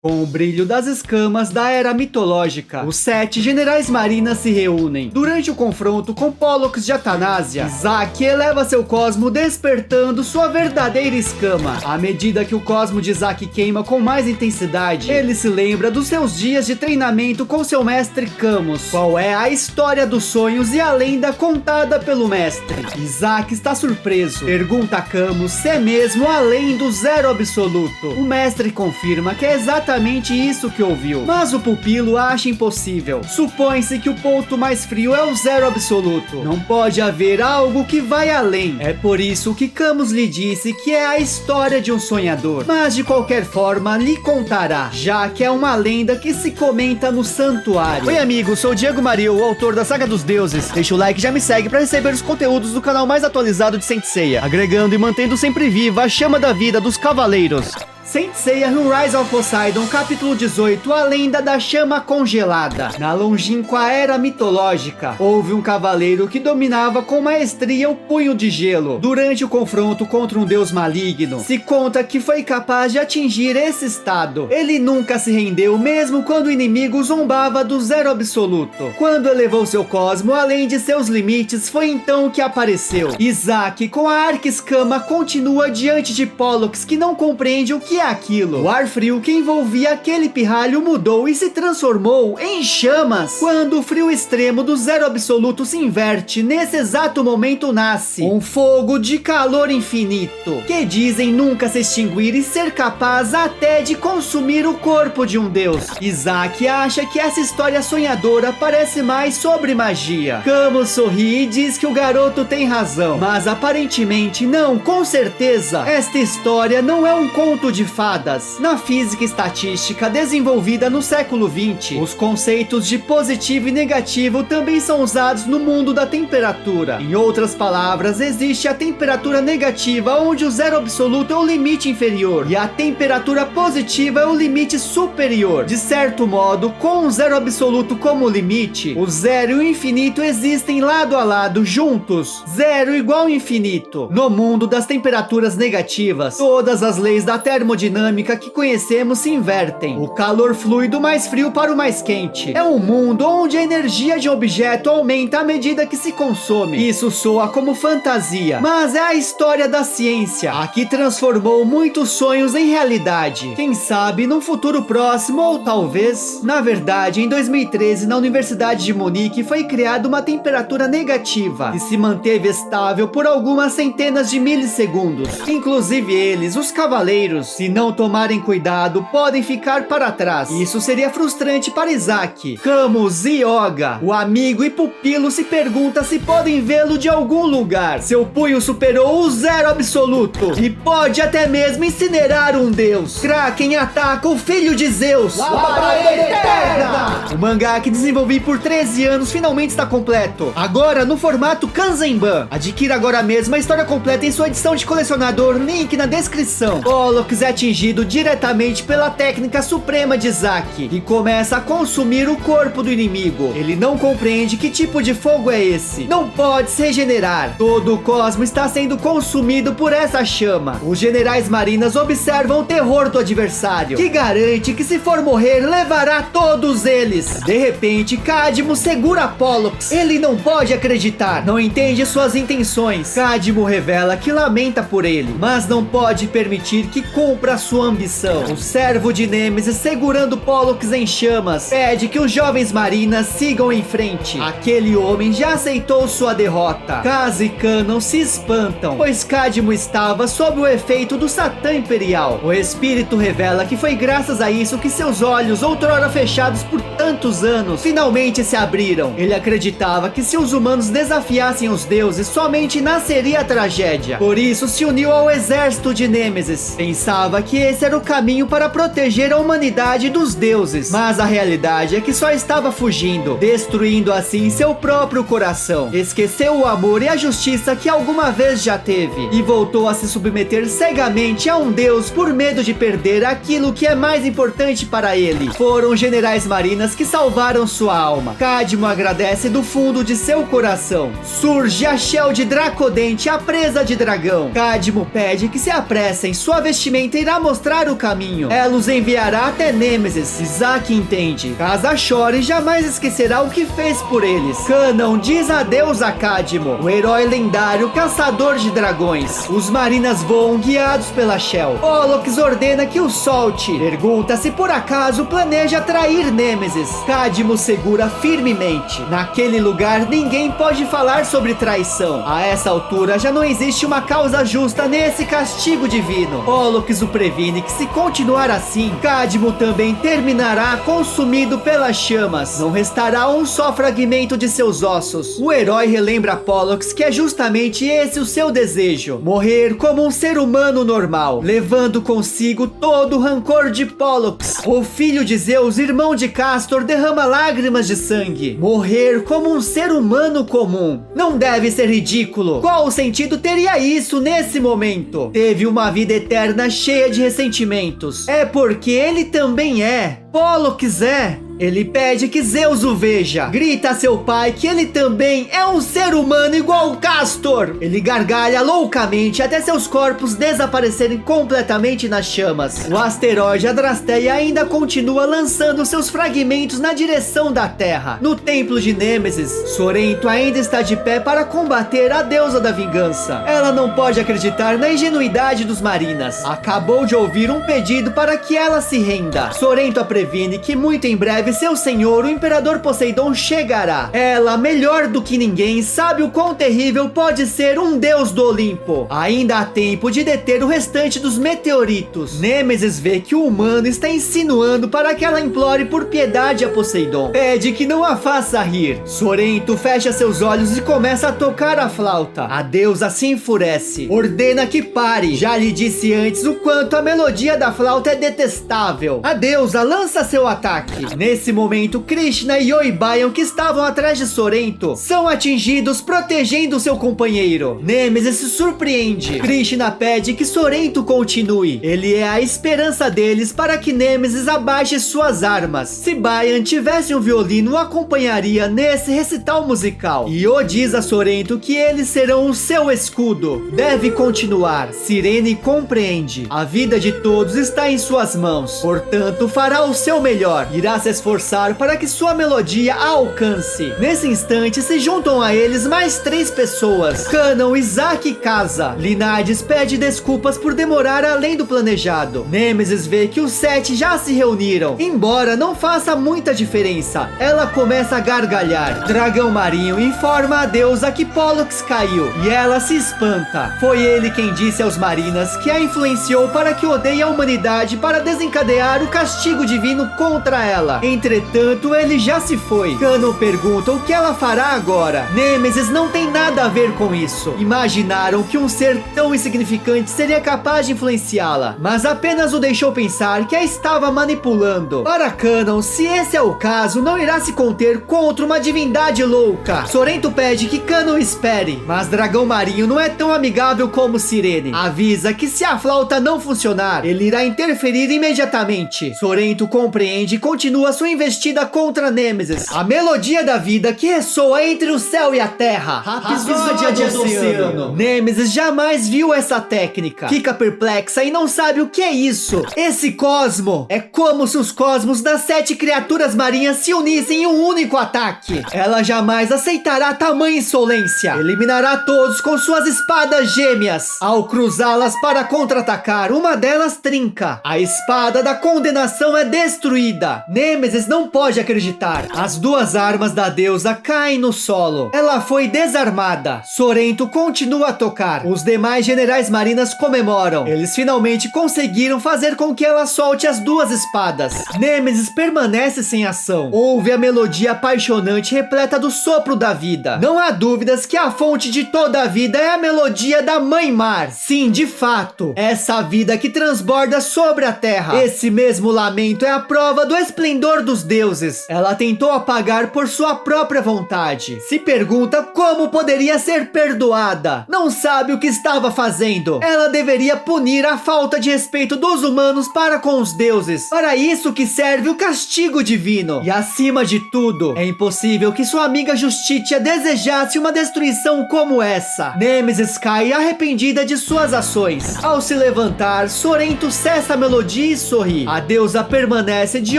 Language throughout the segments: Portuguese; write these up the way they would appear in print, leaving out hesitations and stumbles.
Com o brilho das escamas da era mitológica, os 7 generais marinas se reúnem. Durante o confronto com Pollux de Atanásia, Isaac eleva seu cosmo despertando sua verdadeira escama. À medida que o cosmo de Isaac queima com mais intensidade, ele se lembra dos seus dias de treinamento com seu mestre Camus. Qual é a história dos sonhos e a lenda contada pelo mestre? Isaac está surpreso. Pergunta a Camus se é mesmo além do zero absoluto. O mestre confirma que é exatamente isso que ouviu, mas o pupilo acha impossível. Supõe-se que o ponto mais frio é o zero absoluto. Não pode haver algo que vai além. É por isso que Camus lhe disse que é a história de um sonhador, mas de qualquer forma lhe contará, já que é uma lenda que se comenta no santuário. Oi amigos, sou o Diego Mario, o autor da Saga dos Deuses. Deixa o like e já me segue para receber os conteúdos do canal mais atualizado de Saint Seiya, agregando e mantendo sempre viva a chama da vida dos cavaleiros. Saint Seiya no Rise of Poseidon, capítulo 18, a lenda da chama congelada. Na longínqua era mitológica, houve um cavaleiro que dominava com maestria o punho de gelo. Durante o confronto contra um deus maligno, se conta que foi capaz de atingir esse estado. Ele nunca se rendeu, mesmo quando o inimigo zombava do zero absoluto. Quando elevou seu cosmo além de seus limites, foi então que apareceu. Isaac, com a arca-escama, continua diante de Pollux, que não compreende o que é aquilo. O ar frio que envolvia aquele pirralho mudou e se transformou em chamas. Quando o frio extremo do zero absoluto se inverte, nesse exato momento nasce um fogo de calor infinito, que dizem nunca se extinguir e ser capaz até de consumir o corpo de um deus. Isaac acha que essa história sonhadora parece mais sobre magia. Camus sorri e diz que o garoto tem razão, mas aparentemente não, com certeza. Esta história não é um conto de fadas. Na física estatística desenvolvida no século XX, os conceitos de positivo e negativo também são usados no mundo da temperatura. Em outras palavras, existe a temperatura negativa, onde o zero absoluto é o limite inferior, e a temperatura positiva é o limite superior. De certo modo, com o zero absoluto como limite, o zero e o infinito existem lado a lado, juntos. Zero igual infinito. No mundo das temperaturas negativas, todas as leis da termodinâmica que conhecemos se invertem. O calor flui do mais frio para o mais quente. É um mundo onde a energia de um objeto aumenta à medida que se consome. Isso soa como fantasia, mas é a história da ciência, a que transformou muitos sonhos em realidade. Quem sabe num futuro próximo, ou talvez... Na verdade, em 2013, na Universidade de Munique, foi criada uma temperatura negativa, que se manteve estável por algumas centenas de milissegundos. Inclusive eles, os cavaleiros, se não tomarem cuidado, podem ficar para trás. Isso seria frustrante para Isaac. Camus e Yoga, o amigo e pupilo, se pergunta se podem vê-lo de algum lugar. Seu punho superou o zero absoluto e pode até mesmo incinerar um deus. Kraken ataca o filho de Zeus. Labareda Eterna! O mangá que desenvolvi por 13 anos finalmente está completo. Agora no formato Kanzenban. Adquira agora mesmo a história completa em sua edição de colecionador, link na descrição. Pollux é atingido diretamente pela técnica suprema de Isaac e começa a consumir o corpo do inimigo. Ele não compreende que tipo de fogo é esse. Não pode se regenerar. Todo o cosmo está sendo consumido por essa chama. Os generais marinas observam o terror do adversário, que garante que se for morrer, levará todos eles. De repente, Cadmo segura Pollux. Ele não pode acreditar, não entende suas intenções. Cadmo revela que lamenta por ele, mas não pode permitir que cumpra sua ambição. O servo de Nêmesis, segurando Pollux em chamas, pede que os jovens marinas sigam em frente. Aquele homem já aceitou sua derrota. Kaz e Kanon se espantam, pois Cadmo estava sob o efeito do Satã Imperial. O espírito revela que foi graças a isso que seus olhos, outrora fechados por tantos anos, finalmente se abriram. Ele acreditava que se os humanos desafiassem os deuses, somente nasceria a tragédia. Por isso se uniu ao exército de Nêmesis. Pensava que esse era o caminho para proteger a humanidade dos deuses, mas a realidade é que só estava fugindo, destruindo assim seu próprio coração. Esqueceu o amor e a justiça que alguma vez já teve e voltou a se submeter cegamente a um deus por medo de perder aquilo que é mais importante para ele. Foram generais marinas que salvaram sua alma. Cadmo agradece do fundo de seu coração. Surge a Shell de Dracodente, a presa de dragão. Cadmo pede que se apressem. Sua vestimenta irá mostrar o caminho. Ela os enviará até Nêmesis. Isaac entende. Caso chore, jamais esquecerá o que fez por eles. Canaan diz adeus a Cadmo, o herói lendário caçador de dragões. Os marinas voam guiados pela Shell. Pollux ordena que o solte. Pergunta se por acaso planeja trair Nêmesis. Cadmo segura firmemente. Naquele lugar ninguém pode falar sobre traição. A essa altura já não existe uma causa justa nesse castigo divino. Pollux o previne que se continuar assim, Cadmo também terminará consumido pelas chamas. Não restará um só fragmento de seus ossos. O herói relembra a Pollux que é justamente esse o seu desejo: morrer como um ser humano normal, levando consigo todo o rancor de Pollux. O filho de Zeus, irmão de Castor, derrama lágrimas de sangue. Morrer como um ser humano comum. Não deve ser ridículo. Qual o sentido teria isso nesse momento? Teve uma vida eterna cheia de ressentimentos. É porque ele também é. Pollux é. Ele pede que Zeus o veja. Grita a seu pai que ele também é um ser humano igual Castor. Ele gargalha loucamente até seus corpos desaparecerem completamente nas chamas. O asteroide Adrasteia ainda continua lançando seus fragmentos na direção da Terra. No templo de Nêmesis, Sorento ainda está de pé para combater a deusa da vingança. Ela não pode acreditar na ingenuidade dos marinas. Acabou de ouvir um pedido para que ela se renda. Sorento a previne que muito em breve seu senhor, o imperador Poseidon, chegará. Ela, melhor do que ninguém, sabe o quão terrível pode ser um deus do Olimpo. Ainda há tempo de deter o restante dos meteoritos. Nêmesis vê que o humano está insinuando para que ela implore por piedade a Poseidon. Pede que não a faça rir. Sorento fecha seus olhos e começa a tocar a flauta. A deusa se enfurece. Ordena que pare. Já lhe disse antes o quanto a melodia da flauta é detestável. A deusa lança seu ataque. Nesse momento, Krishna e Oibayan, que estavam atrás de Sorento, são atingidos protegendo seu companheiro. Nêmesis se surpreende. Krishna pede que Sorento continue. Ele é a esperança deles para que Nêmesis abaixe suas armas. Se Bayan tivesse um violino, o acompanharia nesse recital musical. Io diz a Sorento que eles serão o seu escudo. Deve continuar. Cirene compreende. A vida de todos está em suas mãos. Portanto, fará o seu melhor. Irá se esforçar para que sua melodia a alcance. Nesse instante, se juntam a eles mais 3 pessoas: Canaan, Isaac e Casa. Linades pede desculpas por demorar além do planejado. Nêmesis vê que os 7 já se reuniram. Embora não faça muita diferença, ela começa a gargalhar. Dragão marinho informa a deusa que Pollux caiu e ela se espanta. Foi ele quem disse aos marinas que a influenciou para que odeie a humanidade para desencadear o castigo divino contra ela. Entretanto, ele já se foi. Canaan pergunta o que ela fará agora. Nêmesis não tem nada a ver com isso. Imaginaram que um ser tão insignificante seria capaz de influenciá-la, mas apenas o deixou pensar que a estava manipulando. Para Canaan, se esse é o caso, não irá se conter contra uma divindade louca. Sorento pede que Canaan espere, mas Dragão Marinho não é tão amigável como Cirene. Avisa que se a flauta não funcionar, ele irá interferir imediatamente. Sorento compreende e continua sua investida contra Nêmesis. A melodia da vida que ressoa entre o céu e a terra. Rapsódia do oceano. Nêmesis jamais viu essa técnica. Fica perplexa e não sabe o que é isso. Esse cosmo é como se os cosmos das 7 criaturas marinhas se unissem em um único ataque. Ela jamais aceitará tamanha insolência. Eliminará todos com suas espadas gêmeas. Ao cruzá-las para contra-atacar, uma delas trinca. A espada da condenação é destruída. Nêmesis não pode acreditar. As 2 armas da deusa caem no solo. Ela foi desarmada. Sorento continua a tocar. Os demais generais marinas comemoram. Eles finalmente conseguiram fazer com que ela solte as 2 espadas. Nêmesis permanece sem ação. Ouve a melodia apaixonante repleta do sopro da vida. Não há dúvidas que a fonte de toda a vida é a melodia da Mãe Mar. Sim, de fato, essa vida que transborda sobre a terra. Esse mesmo lamento é a prova do esplendor imperador dos deuses. Ela tentou apagar por sua própria vontade. Se pergunta como poderia ser perdoada. Não sabe o que estava fazendo. Ela deveria punir a falta de respeito dos humanos para com os deuses. Para isso que serve o castigo divino. E acima de tudo, é impossível que sua amiga Justitia desejasse uma destruição como essa. Nêmesis cai arrependida de suas ações. Ao se levantar, Sorrento cessa a melodia e sorri. A deusa permanece de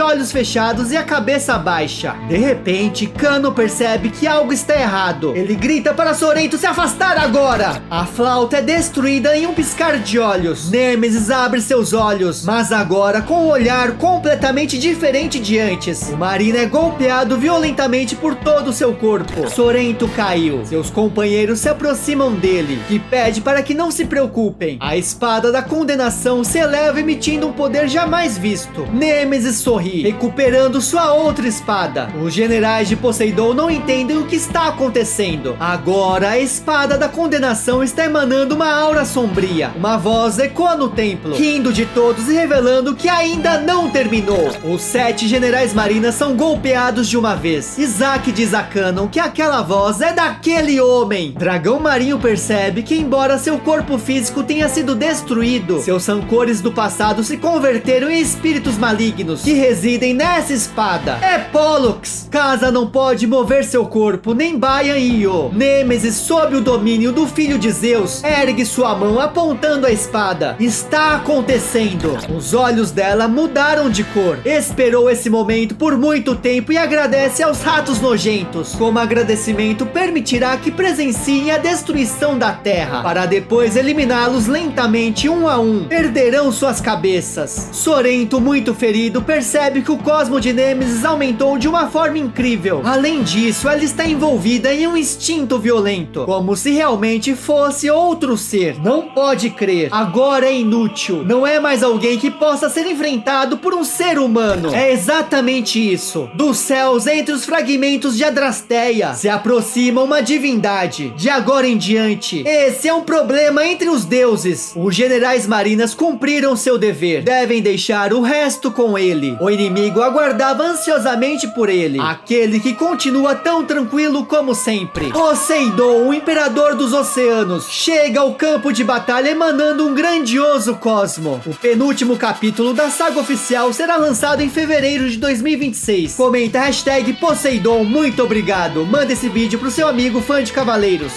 olhos fechados e a cabeça baixa. De repente, Cano percebe que algo está errado. Ele grita para Sorrento se afastar agora. A flauta é destruída em um piscar de olhos. Nêmesis abre seus olhos, mas agora com um olhar completamente diferente de antes. O Marina é golpeado violentamente por todo o seu corpo. Sorrento caiu. Seus companheiros se aproximam dele, que pede para que não se preocupem. A espada da condenação se eleva emitindo um poder jamais visto. Nêmesis sorri, recuperando sua outra espada. Os generais de Poseidon não entendem o que está acontecendo. Agora a espada da condenação está emanando uma aura sombria. Uma voz ecoa no templo, rindo de todos e revelando que ainda não terminou. Os 7 generais marinas são golpeados de uma vez. Isaac diz a Canon que aquela voz é daquele homem. Dragão Marinho percebe que, embora seu corpo físico tenha sido destruído, seus rancores do passado se converteram em espíritos malignos que residem nessa espada. É Pollux. Casa não pode mover seu corpo, nem Baian e Io. Nêmesis, sob o domínio do filho de Zeus, ergue sua mão apontando a espada. Está acontecendo. Os olhos dela mudaram de cor. Esperou esse momento por muito tempo e agradece aos ratos nojentos. Como agradecimento, permitirá que presenciem a destruição da terra, para depois eliminá-los lentamente um a um. Perderão suas cabeças. Sorrento, muito ferido, percebe que o cosmo de Nêmesis aumentou de uma forma incrível. Além disso, ela está envolvida em um instinto violento, como se realmente fosse outro ser. Não pode crer. Agora é inútil. Não é mais alguém que possa ser enfrentado por um ser humano. É exatamente isso. Dos céus, entre os fragmentos de Adrasteia, se aproxima uma divindade. De agora em diante, esse é um problema entre os deuses. Os generais marinas cumpriram seu dever. Devem deixar o resto com ele. O inimigo aguardava ansiosamente por ele. Aquele que continua tão tranquilo como sempre. Poseidon, o imperador dos oceanos, chega ao campo de batalha emanando um grandioso cosmo. O penúltimo capítulo da saga oficial será lançado em fevereiro de 2026. Comenta #Poseidon, muito obrigado. Manda esse vídeo pro seu amigo fã de cavaleiros.